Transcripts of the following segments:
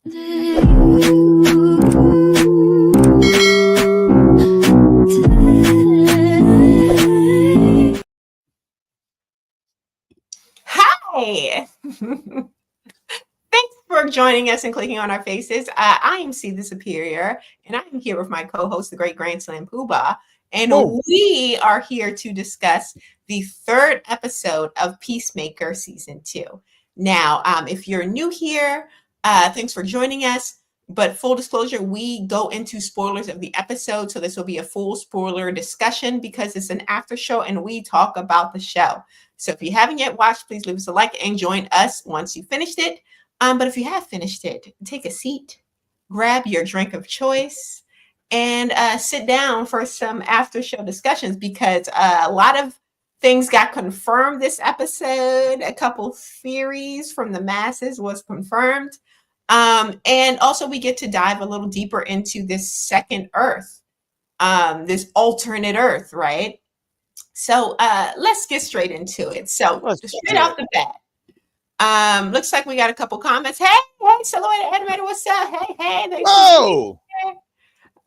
Hi. Thanks for joining us and clicking on our faces. I am C the Superior, and I'm here with my co-host, the Great Grand Slam Poobah, and Boom. we are here to discuss the third episode of Peacemaker Season 2. Now, if you're new here, thanks for joining us. But full disclosure, we go into spoilers of the episode, so this will be a full spoiler discussion because it's an after show and we talk about the show. So if you haven't yet watched, please leave us a like and join us once you finished it. But if you have finished it, take a seat, grab your drink of choice, and sit down for some after show discussions because a lot of things got confirmed this episode. A couple theories from the masses was confirmed. And also we get to dive a little deeper into this second Earth, this alternate Earth, right? So let's get straight into it. So straight off the bat, looks like we got a couple comments. Hey, Silhouette Animator, what's up? Hey, Whoa!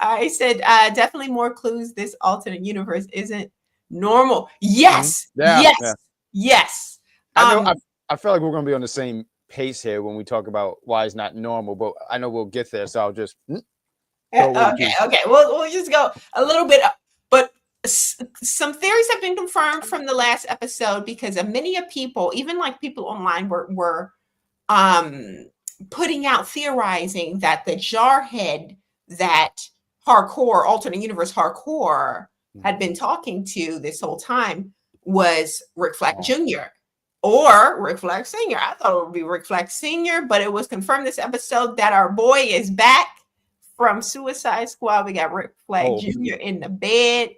I said definitely more clues. This alternate universe isn't normal. Yes, yes. I feel like we're going to be on the same pace here when we talk about why it's not normal, but I know we'll get there, so I'll just okay. We'll just go a little bit up, but some theories have been confirmed from the last episode because many of people, even like people online, were putting out theorizing that the jarhead that Hardcore, alternate universe Hardcore, had been talking to this whole time was Rick Flag Jr. or Rick Flag Sr. I thought it would be Rick Flag Sr., but it was confirmed this episode that our boy is back from Suicide Squad. We got Rick Flag Jr. in the bed,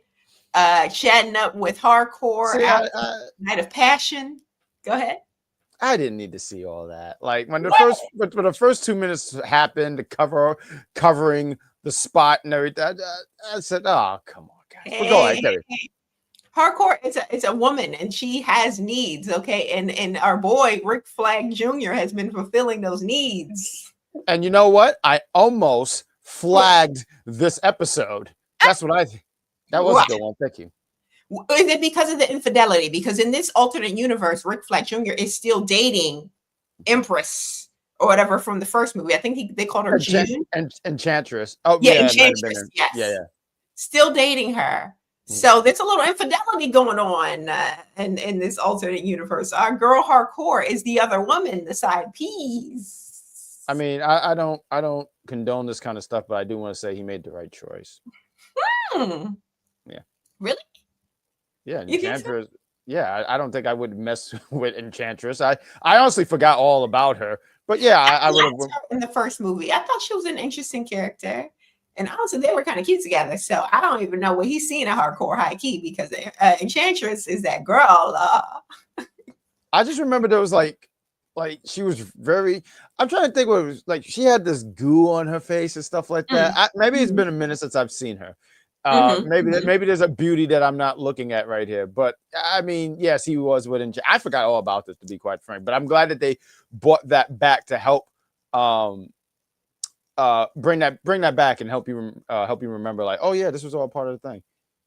chatting up with Hardcore. Night of Passion. Go ahead. I didn't need to see all that. Like when the first 2 minutes happened, covering the spot and everything, I said, "Oh, come on, guys." But go ahead. Hardcore is a woman and she has needs, okay? And our boy Rick Flag Jr. has been fulfilling those needs. And you know what? I almost flagged this episode. That's what I think. That was a good one. Thank you. Is it because of the infidelity? Because in this alternate universe, Rick Flag Jr. is still dating Empress or whatever from the first movie. I think they called her June. Enchantress. Oh, yeah, Enchantress. Yes. Yeah. Still dating her. So there's a little infidelity going on in this alternate universe. Our girl Hardcore is the other woman, the side piece. I mean, I don't condone this kind of stuff, but I do want to say he made the right choice. Yeah. Really? Yeah, Enchantress. So? Yeah, I don't think I would mess with Enchantress. I honestly forgot all about her. But yeah, I would have in the first movie. I thought she was an interesting character. And honestly, they were kind of cute together. So I don't even know what he's seeing at Hardcore high key because Enchantress is that girl. I just remember there was like she was very. I'm trying to think what it was like. She had this goo on her face and stuff like that. Maybe it's been a minute since I've seen her. Maybe there's a beauty that I'm not looking at right here. But I mean, yes, he was with Enchantress. I forgot all about this, to be quite frank. But I'm glad that they brought that back to help. Bring that back and help you remember, like, oh yeah, this was all part of the thing.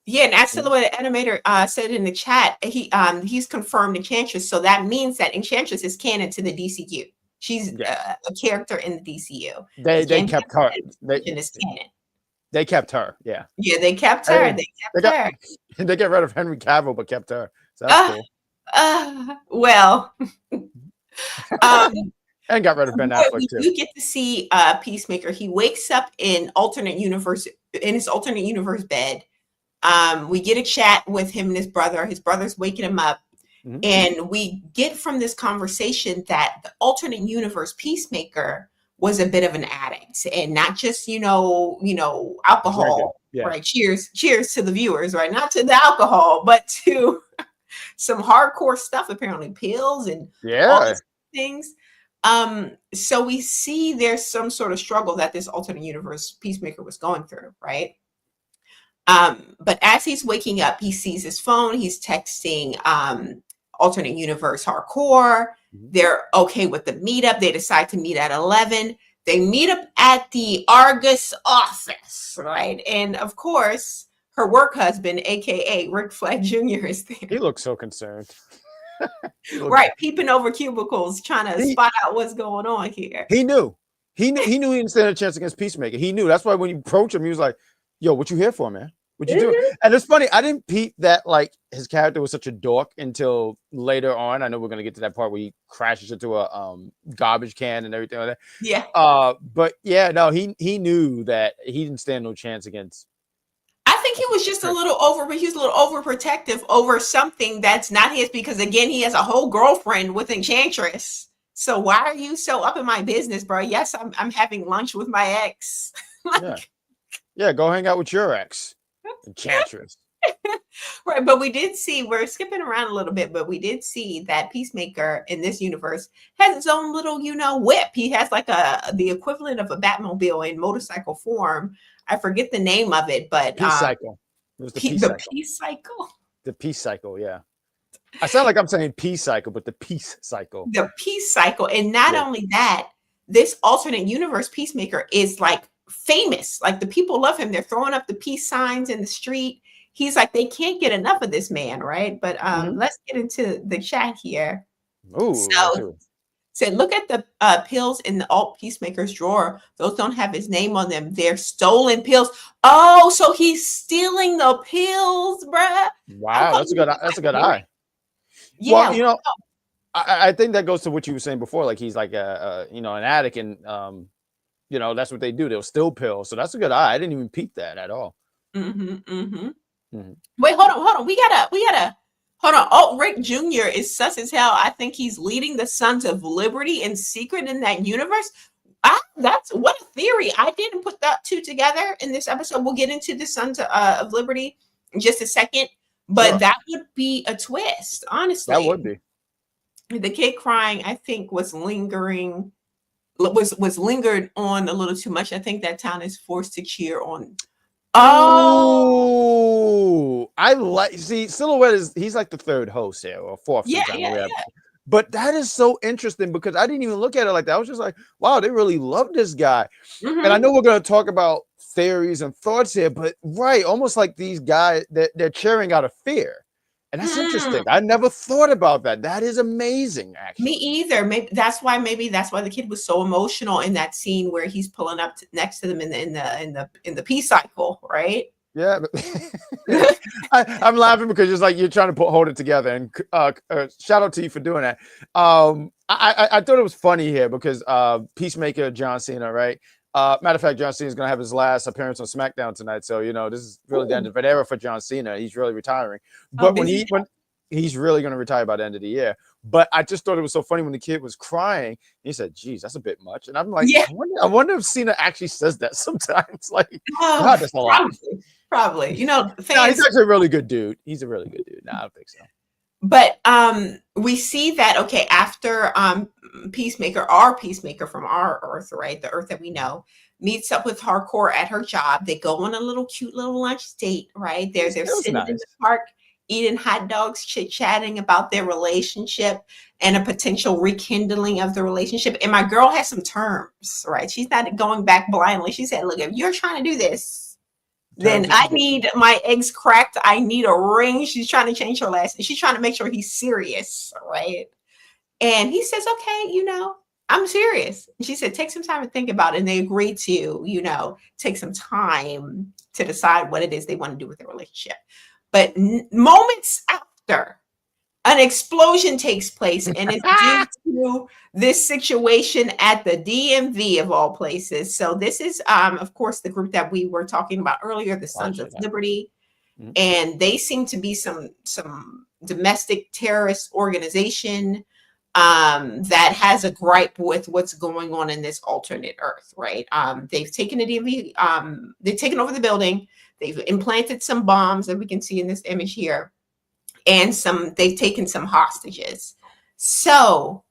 Yeah, and as Silhouette Animator said in the chat, he's confirmed Enchantress, so that means that Enchantress is canon to the DCU. She's a character in the DCU. They kept her. They kept her. Yeah. Yeah, they kept her. They get rid of Henry Cavill, but kept her. So that's cool. Well. And got rid of Ben Affleck too. You get to see Peacemaker. He wakes up in his alternate universe bed. We get a chat with him and his brother. His brother's waking him up. And we get from this conversation that the alternate universe Peacemaker was a bit of an addict, and not just, alcohol. Yeah. Right. Cheers to the viewers, right? Not to the alcohol, but to some hardcore stuff, apparently pills and all these things. So we see there's some sort of struggle that this alternate universe Peacemaker was going through, right? But as he's waking up, he sees his phone, he's texting alternate universe Hardcore. They're okay with the meetup. They decide to meet at 11. They meet up at the Argus office, right? And of course, her work husband, aka Rick Flag Jr., is there. He looks so concerned. Right, peeping over cubicles, trying to he, spot out what's going on here. he knew. He knew he didn't stand a chance against Peacemaker. He knew. That's why when you approach him, he was like, "Yo, what you here for, man? What you doing?" And it's funny. I didn't peep that like his character was such a dork until later on. I know we're gonna get to that part where he crashes into a garbage can and everything like that. Yeah. But yeah, no, he knew that he didn't stand no chance against. I think he was just a little overprotective over something that's not his, because again, he has a whole girlfriend with Enchantress. So why are you so up in my business, bro? Yes, I'm having lunch with my ex. Like, yeah, go hang out with your ex, Enchantress. Right, but we did see, we're skipping around a little bit, but we did see that Peacemaker in this universe has his own little, whip. He has like the equivalent of a Batmobile in motorcycle form. I forget the name of it, but Peace Cycle. It was the Peace Cycle. Peace Cycle. The Peace Cycle, yeah. I sound like I'm saying Peace Cycle, but the Peace Cycle. The Peace Cycle. And not only that, this alternate universe Peacemaker is like famous. Like the people love him. They're throwing up the peace signs in the street. He's like, they can't get enough of this man, right? But let's get into the chat here. Ooh, So look at the pills in the alt Peacemaker's drawer. Those don't have his name on them. They're stolen pills. Oh, so he's stealing the pills, bruh. Wow, that's a good eye. Yeah. Well, I think that goes to what you were saying before. Like he's like an addict, and that's what they do. They'll steal pills. So that's a good eye. I didn't even peep that at all. Wait, hold on. We gotta hold on. Oh, Rick Jr. is sus as hell. I think he's leading the Sons of Liberty in secret in that universe. That's what a theory. I didn't put that two together in this episode. We'll get into the Sons of Liberty in just a second, but that would be a twist, honestly. That would be. The kid crying, I think, was lingered on a little too much. I think that town is forced to cheer on. Oh, I Silhouette he's like the third host here, or fourth. Yeah. But that is so interesting because I didn't even look at it like that. I was just like, wow, they really love this guy. And I know we're going to talk about theories and thoughts here, but almost like these guys, they're cheering out of fear. And that's interesting. I never thought about that. That is amazing, actually. Me either. Maybe that's why the kid was so emotional in that scene where he's pulling up next to them in the Peace Cycle, right? Yeah, but I'm laughing because it's like you're trying to hold it together. And shout out to you for doing that. I thought it was funny here because Peacemaker, John Cena, right? Matter of fact, John Cena is going to have his last appearance on SmackDown tonight. So, this is really the end of an era for John Cena. He's really retiring. But when he's really going to retire by the end of the year. But I just thought it was so funny when the kid was crying. He said, geez, that's a bit much. And I'm like, I wonder if Cena actually says that sometimes. Like, God, that's a lot. Probably. He's actually a really good dude. He's a really good dude. No, I don't think so. But we see that, okay, after Peacemaker, our Peacemaker from our Earth, right, the Earth that we know, meets up with Hardcore at her job. They go on a cute little lunch date, right? They're sitting in the park, eating hot dogs, chit-chatting about their relationship and a potential rekindling of the relationship. And my girl has some terms, right? She's not going back blindly. She said, look, if you're trying to do this, then I need my eggs cracked. I need a ring. She's trying to change her last name. She's trying to make sure he's serious, right? And he says, okay, I'm serious. And she said, take some time to think about it. And they agreed to, take some time to decide what it is they want to do with their relationship. But moments after, an explosion takes place, and it's due to this situation at the DMV of all places. So this is, of course, the group that we were talking about earlier, the Sons of Liberty, and they seem to be some domestic terrorist organization that has a gripe with what's going on in this alternate Earth, right? They've taken the DMV, they've taken over the building, they've implanted some bombs that we can see in this image here. And they've taken some hostages. So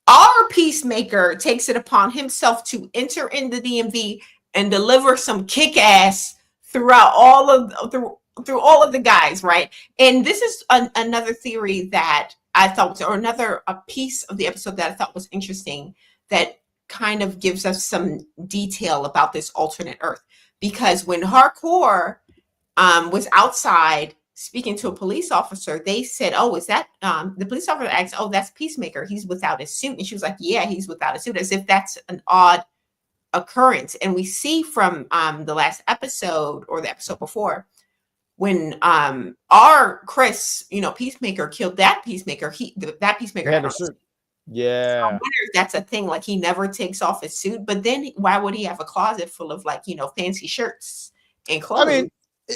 our Peacemaker takes it upon himself to enter in the DMV and deliver some kick-ass throughout all of the guys, right? And this is another theory that I thought, or a piece of the episode that I thought was interesting, that kind of gives us some detail about this alternate Earth, because when Hardcore was outside speaking to a police officer, they said, "Oh, is that?" The police officer asked, "Oh, that's Peacemaker. He's without his suit," and she was like, "Yeah, he's without a suit," as if that's an odd occurrence. And we see from the last episode or the episode before, when our Chris, Peacemaker killed that Peacemaker, that Peacemaker had on a suit. So I Yeah. wonder if that's a thing, like he never takes off his suit. But then why would he have a closet full of fancy shirts and clothes? I mean,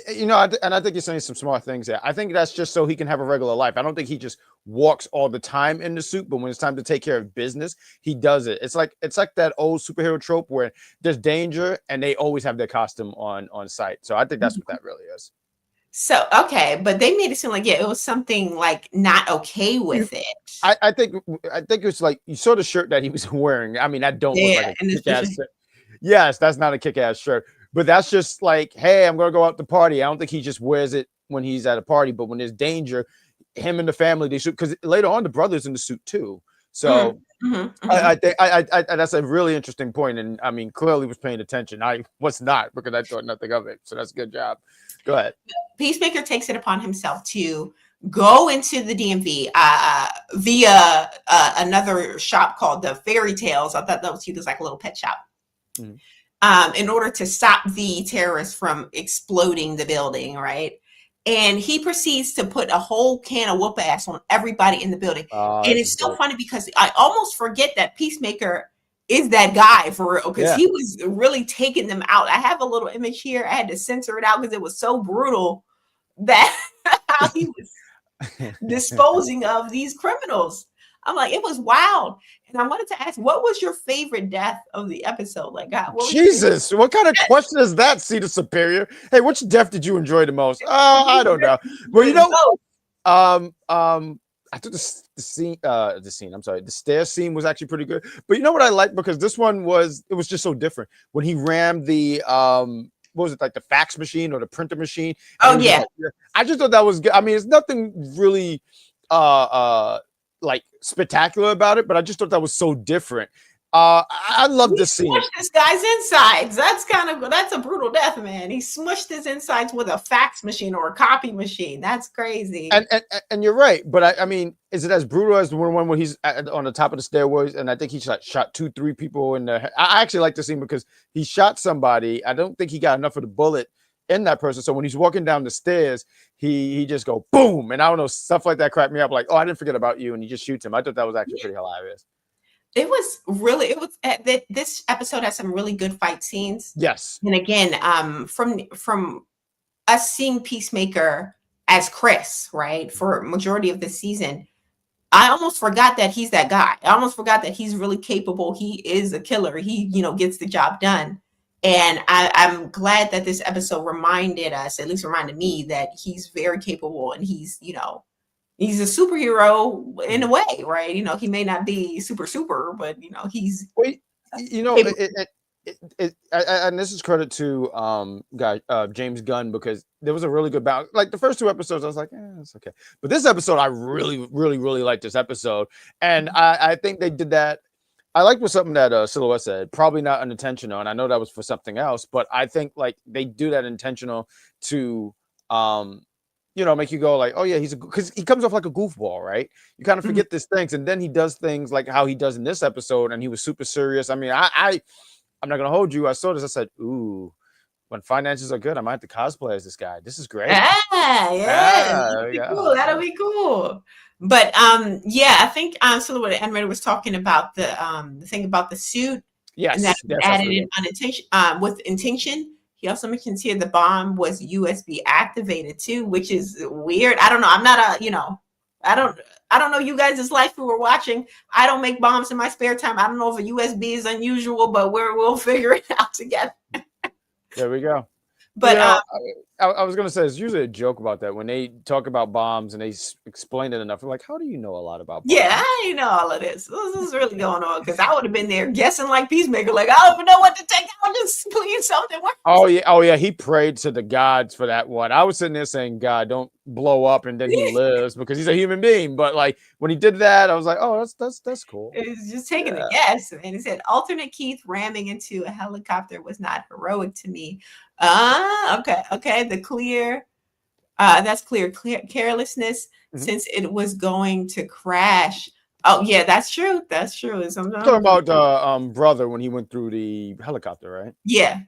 and I think you're saying some smart things there. I think that's just so he can have a regular life. I don't think he just walks all the time in the suit, but when it's time to take care of business, he does it. It's like that old superhero trope where there's danger and they always have their costume on site. So I think that's what that really is. So, okay, but they made it seem like, it was something like not okay with it. I think it was like, you saw the shirt that he was wearing. I mean, that don't look like a kick-ass shirt. Yes, that's not a kick-ass shirt. But that's just like, hey, I'm going to go out to party. I don't think he just wears it when he's at a party. But when there's danger, him and the family, they shoot. Because later on, the brother's in the suit too. So I think that's a really interesting point. And I mean, clearly was paying attention. I was not, because I thought nothing of it. So that's a good job. Go ahead. Peacemaker takes it upon himself to go into the DMV via another shop called the Fairy Tales. I thought that was cute. It was like a little pet shop. In order to stop the terrorists from exploding the building, right? And he proceeds to put a whole can of whoop ass on everybody in the building. And it's so funny because I almost forget that Peacemaker is that guy for real, because he was really taking them out. I have a little image here. I had to censor it out because it was so brutal that how he was disposing of these criminals. I'm like, it was wild. And I wanted to ask, what was your favorite death of the episode? Like, God, Jesus, what kind of question is that, Cedar Superior? Hey, which death did you enjoy the most? Oh, I don't know. Well, I thought the stairs scene was actually pretty good. But you know what I liked, because this one was just so different. When he rammed the what was it, like the fax machine or the printer machine? Oh yeah. I just thought that was good. I mean, it's nothing really like spectacular about it, but I just thought that was so different. I love this scene. He smushed this guy's insides. That's a brutal death, man. He smushed his insides with a fax machine or a copy machine. That's crazy. And you're right, but I mean, is it as brutal as the one where he's on the top of the stairways? And I think he shot 2-3 people in the head. I actually like the scene because he shot somebody. I don't think he got enough of the bullet in that person. So when he's walking down the stairs, he just go boom, and I don't know, stuff like that cracked me up. Like, oh, I didn't forget about you, and he just shoots him. I thought that was actually pretty hilarious. It was this episode has some really good fight scenes. Yes. And again, from us seeing Peacemaker as Chris, right, for majority of the season, I almost forgot that he's that guy. I almost forgot that he's really capable. He is a killer. He, gets the job done. And I'm glad that this episode reminded us, at least reminded me, that he's very capable, and he's a superhero in a way, right? He may not be super, but he's. Wait, and this is credit to James Gunn, because there was a really good balance. Like the first 2 episodes, I was like, it's okay. But this episode, I really, really, really liked this episode, and I think they did that. I liked what something that Silhouette said, probably not unintentional, and I know that was for something else, but I think like they do that intentional to make you go like, oh yeah, because he comes off like a goofball, right? You kind of forget these things, and then he does things like how he does in this episode, and he was super serious. I mean, I'm not gonna hold you. I saw this, I said, ooh, when finances are good, I might have to cosplay as this guy. This is great. That'll be cool. That'll be cool. But I think Silhouette Animator was talking about the thing about the suit. Yes, and that added in unintention with intention. He also mentions here the bomb was USB activated too, which is weird. I don't know. I'm not I don't know you guys' life who are watching. I don't make bombs in my spare time. I don't know if a USB is unusual, but we'll figure it out together. There we go. But I was going to say, there's usually a joke about that when they talk about bombs and they explain it enough. I'm like, how do you know a lot about bombs? Yeah, I know all of this. This is really going on, because I would have been there guessing like Peacemaker, like, I don't even know what to take. I'll just please something works. Oh yeah. He prayed to the gods for that one. I was sitting there saying, God, don't blow up and then he lives because he's a human being. But like when he did that, I was like, oh, that's cool. It was just taking a guess. And he said, alternate Keith ramming into a helicopter was not heroic to me. Okay. The clear, that's clear carelessness since it was going to crash. Oh yeah, that's true. That's true. Talking about brother when he went through the helicopter, right? Yeah.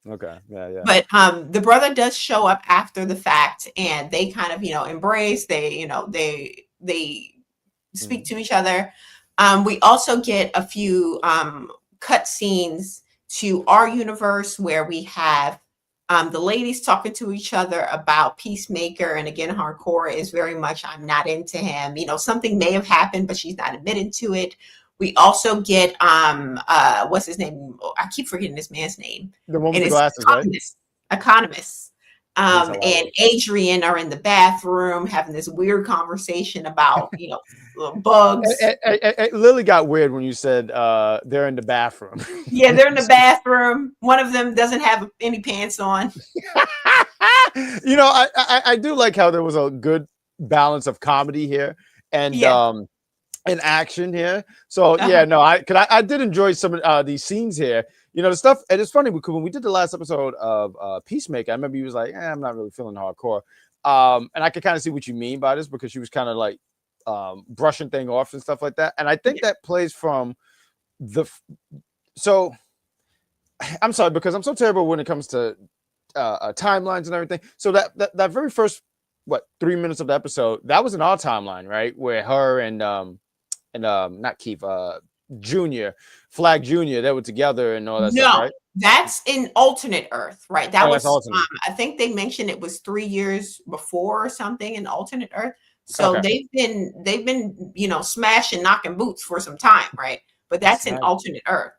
Okay. Yeah. But the brother does show up after the fact, and they kind of embrace. They speak to each other. We also get a few cut scenes to our universe where we have the ladies talking to each other about Peacemaker. And again, hardcore is very much, I'm not into him. Something may have happened, but she's not admitted to it. We also get what's his name? I keep forgetting this man's name. The one with the glasses, right? Economist. And Adrian are in the bathroom having this weird conversation about bugs. It literally got weird when you said they're in the bathroom. Yeah, they're in the bathroom. One of them doesn't have any pants on. I do like how there was a good balance of comedy here and action here. So I did enjoy some of these scenes here. The stuff, and it's funny because when we did the last episode of Peacemaker, I remember he was like, I'm not really feeling hardcore. And I could kind of see what you mean by this because she was kind of like brushing thing off and stuff like that. And I think that plays from so I'm sorry because I'm so terrible when it comes to timelines and everything. So that very first 3 minutes of the episode, that was in our timeline, right? Where her and not Keith, Flag Junior, they were together and all that stuff, right? That's in alternate Earth, right? That was I think they mentioned it was 3 years before or something in alternate Earth. So they've been smashing, knocking boots for some time, right? But that's in alternate Earth.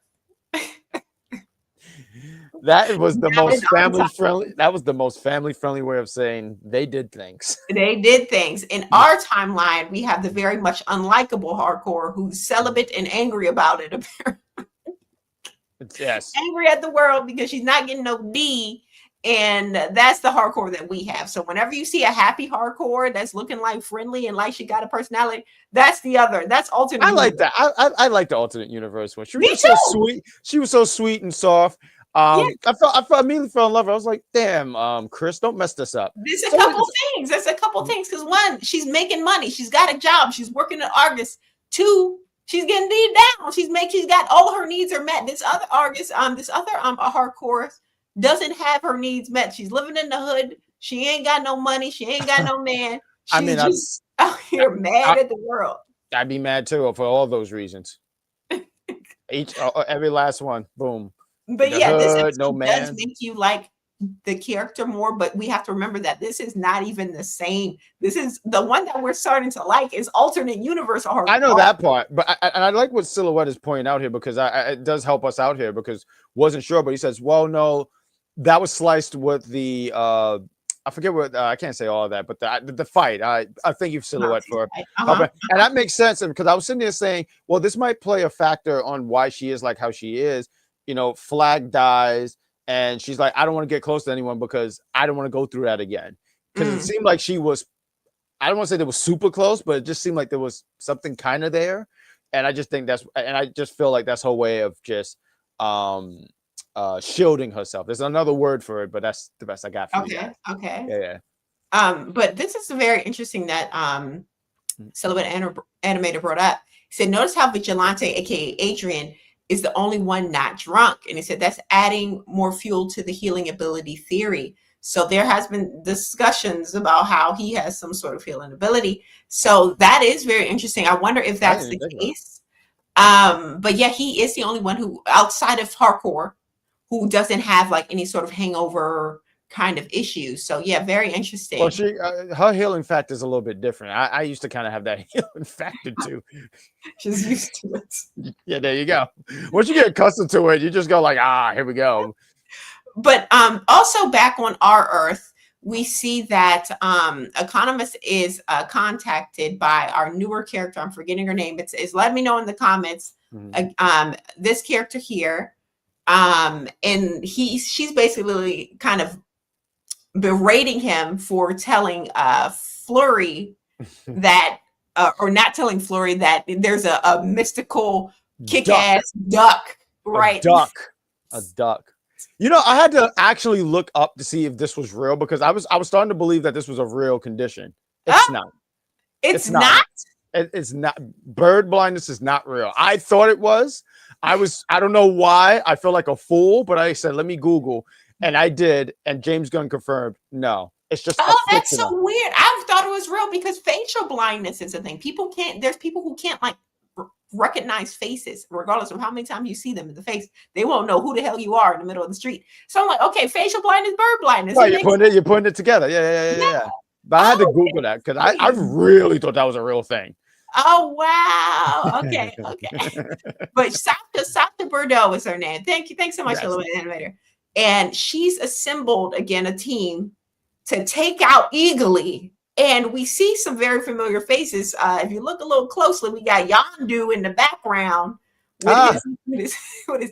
That was the most family friendly. That was the most family friendly way of saying they did things. They did things. In our timeline, we have the very much unlikable hardcore who's celibate and angry about it. Yes, angry at the world because she's not getting no D, and that's the hardcore that we have. So whenever you see a happy hardcore that's looking like friendly and like she got a personality, that's the other. That's alternate. I like that. I like the alternate universe one. She was so sweet. She was so sweet and soft. I immediately fell in love. I was like, damn, Chris, don't mess this up. There's a couple things. There's a couple things. Because one, she's making money. She's got a job. She's working at Argus. Two, she's getting deep down. She's got all her needs are met. This other Argus, hardcore doesn't have her needs met. She's living in the hood. She ain't got no money. She ain't got no man. She's just out here mad at the world. I'd be mad too for all those reasons. Every last one. Boom. But this does make you like the character more, but we have to remember that this is not even the same. This is the one that we're starting to like is alternate universe. I know that part, but I like what Silhouette is pointing out here because it does help us out here because wasn't sure, but he says, well, no, that was sliced with the I forget what I can't say all of that, but the fight. I thank you, Silhouette, for and that makes sense. And because I was sitting there saying, well, this might play a factor on why she is like how she is. Flag dies, and she's like, I don't want to get close to anyone because I don't want to go through that again. Because it seemed like she was, I don't want to say they were super close, but it just seemed like there was something kind of there. And I just think I just feel like that's her way of just shielding herself. There's another word for it, but that's the best I got for you. Okay. Yeah. But this is very interesting that Silhouette Animator brought up. He said, notice how Vigilante, aka Adrian, is the only one not drunk. And he said that's adding more fuel to the healing ability theory. So there has been discussions about how he has some sort of healing ability. So that is very interesting. I wonder if that's the case. But yeah, he is the only one who, outside of hardcore, who doesn't have like any sort of hangover kind of issues. So yeah, very interesting. Well, her healing factor is a little bit different. I used to kind of have that healing factor too. She's used to it. Yeah, there you go. Once you get accustomed to it, you just go like, here we go. But also back on our Earth, we see that Economist is contacted by our newer character. I'm forgetting her name. It's let me know in the comments. This character here, and she's basically kind of berating him for telling Flurry that, or not telling Flurry that there's a mystical Duck. kick-ass duck, A right? duck. A duck. You know, I had to actually look up to see if this was real because I was starting to believe that this was a real condition. It's Oh, not. it's It's not. not. It's not. Bird blindness is not real. I thought it was. I don't know why. I feel like a fool, but I said, let me Google. And I did. And James Gunn confirmed, no, it's just a Oh, that's so fictional. weird. I thought it was real because facial blindness is a thing. People can't, there's people who can't like recognize faces, regardless of how many times you see them in the face. They won't know who the hell you are in the middle of the street. So I'm like, okay, facial blindness, bird blindness. Right, you're putting it together. Yeah. But I had to Oh, Google that because I really thought that was a real thing. oh wow. Okay. But Sasha Bordeaux is her name. Thank you. Thanks so much, Yes. Little Animator. And she's assembled again a team to take out Eagly. And we see some very familiar faces. If you look a little closely, we got Yondu in the background with his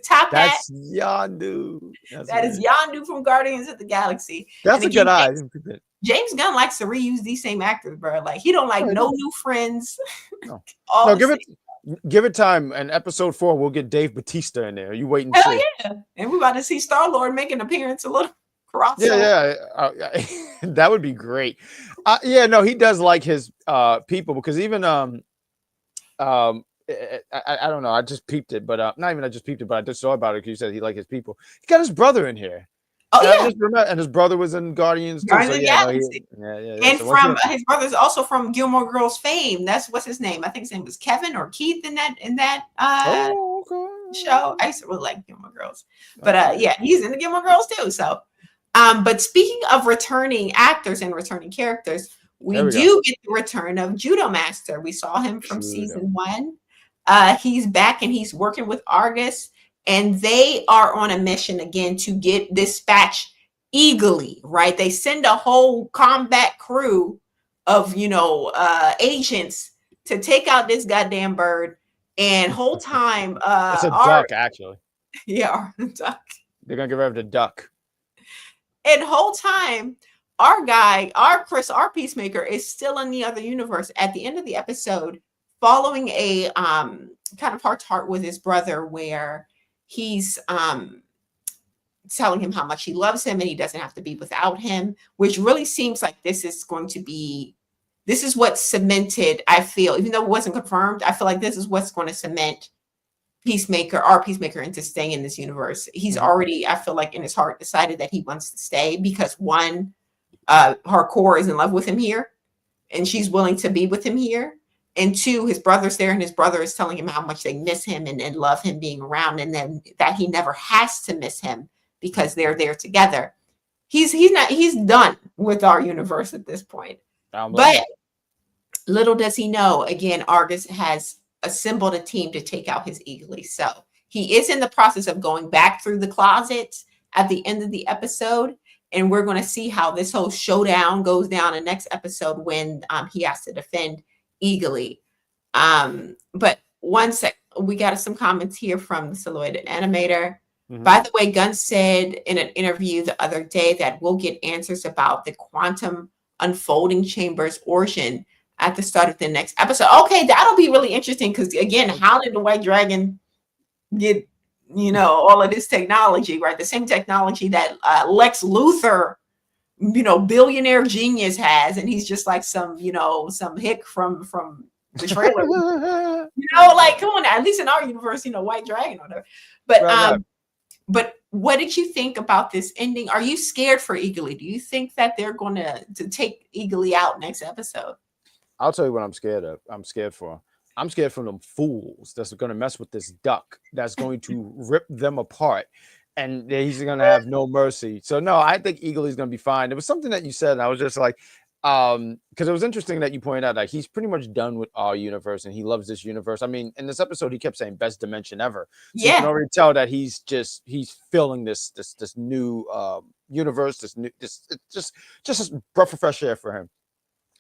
top hat. That's Yondu. That is Yondu from Guardians of the Galaxy. That's a good eye. James Gunn likes to reuse these same actors, bro. Like he don't like no new friends. No, give it time. And episode 4, we'll get Dave Bautista in there. You wait and see. Yeah, and we're about to see Star-Lord make an appearance a little crossover. Yeah. That would be great. Yeah, no, he does like his people because even I don't know. I just peeped it, but not even I just peeped it, but I just saw about it because you said he liked his people. He got his brother in here. Oh yeah, and his brother was in Guardians. Guardians of the Galaxy. And So from his brother's also from Gilmore Girls fame. That's what's his name. I think his name was Kevin or Keith in that show. I used to really like Gilmore Girls, but yeah, he's in the Gilmore Girls too. So, but speaking of returning actors and returning characters, we do get the return of Judo Master. We saw him from season 1. He's back and he's working with Argus. And they are on a mission again to dispatch Eagly, right? They send a whole combat crew of, agents to take out this goddamn bird. And whole time, it's a duck, actually. Yeah, duck. They're gonna get rid of the duck. And whole time, our Peacemaker is still in the other universe. At the end of the episode, following a kind of heart-to-heart with his brother, where he's telling him how much he loves him and he doesn't have to be without him, which really seems like this is what cemented, I feel, even though it wasn't confirmed, I feel like this is what's going to cement our Peacemaker into staying in this universe. He's already, I feel like in his heart, decided that he wants to stay because one, Hardcore is in love with him here and she's willing to be with him here. And 2, his brother's there and his brother is telling him how much they miss him and love him being around, and then that he never has to miss him because they're there together. He's done with our universe at this point. But little does he know, again, Argus has assembled a team to take out his Eagly. So he is in the process of going back through the closet at the end of the episode. And we're going to see how this whole showdown goes down in the next episode when he has to defend Eagly. But one sec, we got some comments here from the Silhouetted Animator. By the way, Gunn said in an interview the other day that we'll get answers about the quantum unfolding chamber's origin at the start of the next episode. Okay, that'll be really interesting because again, how did the White Dragon get all of this technology, right? The same technology that Lex Luthor, billionaire genius has, and he's just like some hick from the trailer. Like, come on, at least in our universe, White Dragon or whatever. But but what did you think about this ending? Are you scared for Eagly? Do you think that they're going to take Eagly out next episode? I'll tell you what I'm scared of. I'm scared for them fools that's going to mess with this duck, that's going to rip them apart, and he's going to have no mercy. So no, I think Eagly's going to be fine. There was something that you said, and I was just like, because it was interesting that you pointed out that he's pretty much done with our universe and he loves this universe. I mean, in this episode, he kept saying best dimension ever. So you can already tell that he's filling this new universe, it's just a breath of fresh air for him.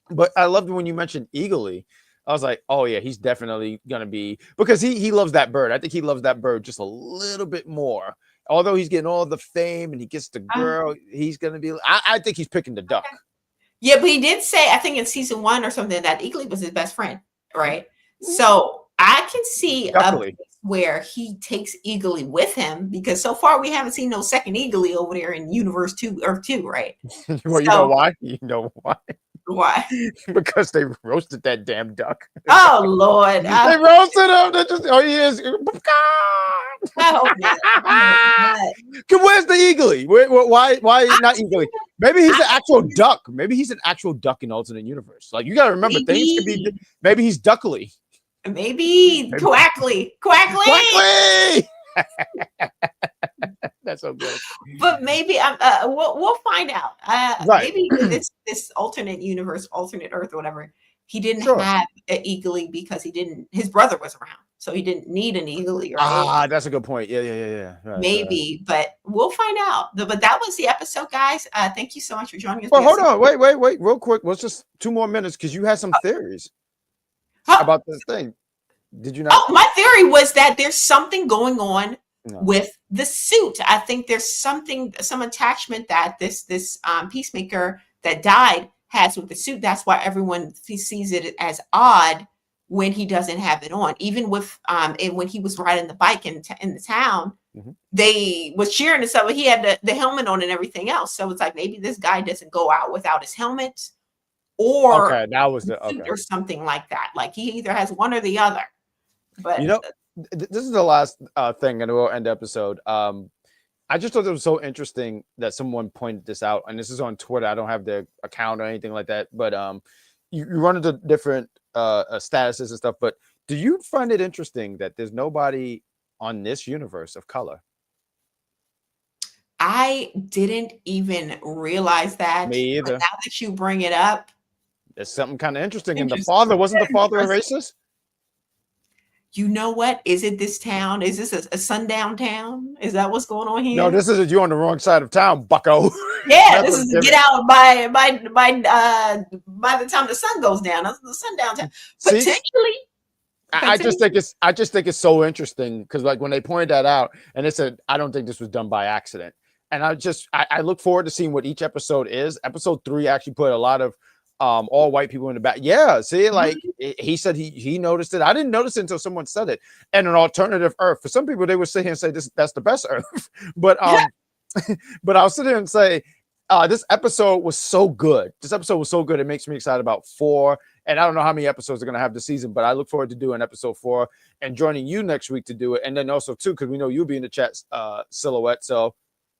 But I loved when you mentioned Eagly. I was like, oh yeah, he's definitely gonna be, because he loves that bird. I think he loves that bird just a little bit more. although he's getting all the fame and he gets the girl, he's gonna be. I think he's picking the duck. Okay. Yeah, but he did say, I think in season 1 or something, that Eagly was his best friend, right? So I can see a place where he takes Eagly with him, because so far we haven't seen no second Eagly over there in Universe 2, Earth 2, right? Well, you know why? You know why? Why? Because they roasted that damn duck. Oh Lord! They roasted him. They just he is. I hope not. Where's the Eagly? Why not Eagly? Maybe he's an actual duck. Maybe he's an actual duck in alternate universe. Like, you got to remember, things can be. Maybe he's duckly. Maybe quackly. That's so good. But maybe we'll find out. Right. Maybe this alternate universe, alternate Earth, or whatever, he didn't have an Eagly because his brother was around, so he didn't need an Eagly. Right? That's a good point. Yeah. Right, maybe, but we'll find out. But that was the episode, guys. Thank you so much for joining us. Well, hold on, wait, real quick. Let's just 2 more minutes, because you had some theories about this thing. Did you not? Oh, my theory was that there's something going on with the suit. I think there's some attachment that this Peacemaker that died has with the suit. That's why everyone sees it as odd when he doesn't have it on. Even with and when he was riding the bike in the town, they was cheering and stuff, but he had the helmet on and everything else. So it's like, maybe this guy doesn't go out without his helmet, or that was or something like that. Like, he either has one or the other. But this is the last thing, and we'll end the episode. I just thought it was so interesting that someone pointed this out, and this is on Twitter. I don't have the account or anything like that, but you run into different statuses and stuff. But do you find it interesting that there's nobody on this universe of color? I didn't even realize that. Me either. But now that you bring it up, there's something kind of interesting. And wasn't the father a racist? You know what? Is it this town? Is this a sundown town? Is that what's going on here? No, this is you on the wrong side of town, bucko. Yeah, this is get out by the time the sun goes down. That's the sundown town. Potentially. I just think it's so interesting, because like when they pointed that out, and they said, I don't think this was done by accident. And I look forward to seeing what each episode is. Episode 3 actually put a lot of all white people in the back. Yeah, see, like he said he noticed it. I didn't notice it until someone said it. And an alternative Earth. For some people, they would sit here and say that's the best Earth. But but I'll sit here and say this episode was so good. This episode was so good. It makes me excited about 4. And I don't know how many episodes are going to have this season, but I look forward to doing episode 4 and joining you next week to do it. And then also too, because we know you'll be in the chat, Silhouette. So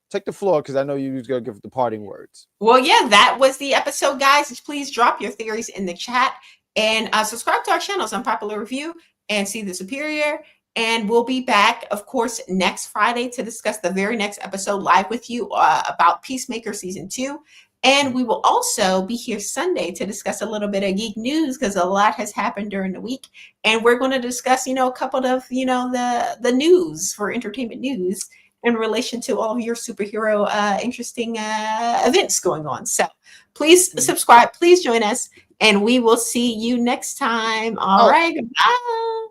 take the floor, because I know you're going to give the parting words. Well, yeah, that was the episode, guys. Please drop your theories in the chat, and subscribe to our channels on Popular Review and See the Superior. And we'll be back, of course, next Friday to discuss the very next episode live with you about Peacemaker Season 2. And we will also be here Sunday to discuss a little bit of geek news, because a lot has happened during the week. And we're going to discuss, a couple of, the news for entertainment news in relation to all of your superhero interesting events going on. So please subscribe, please join us, and we will see you next time. All right, goodbye.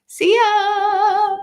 See ya.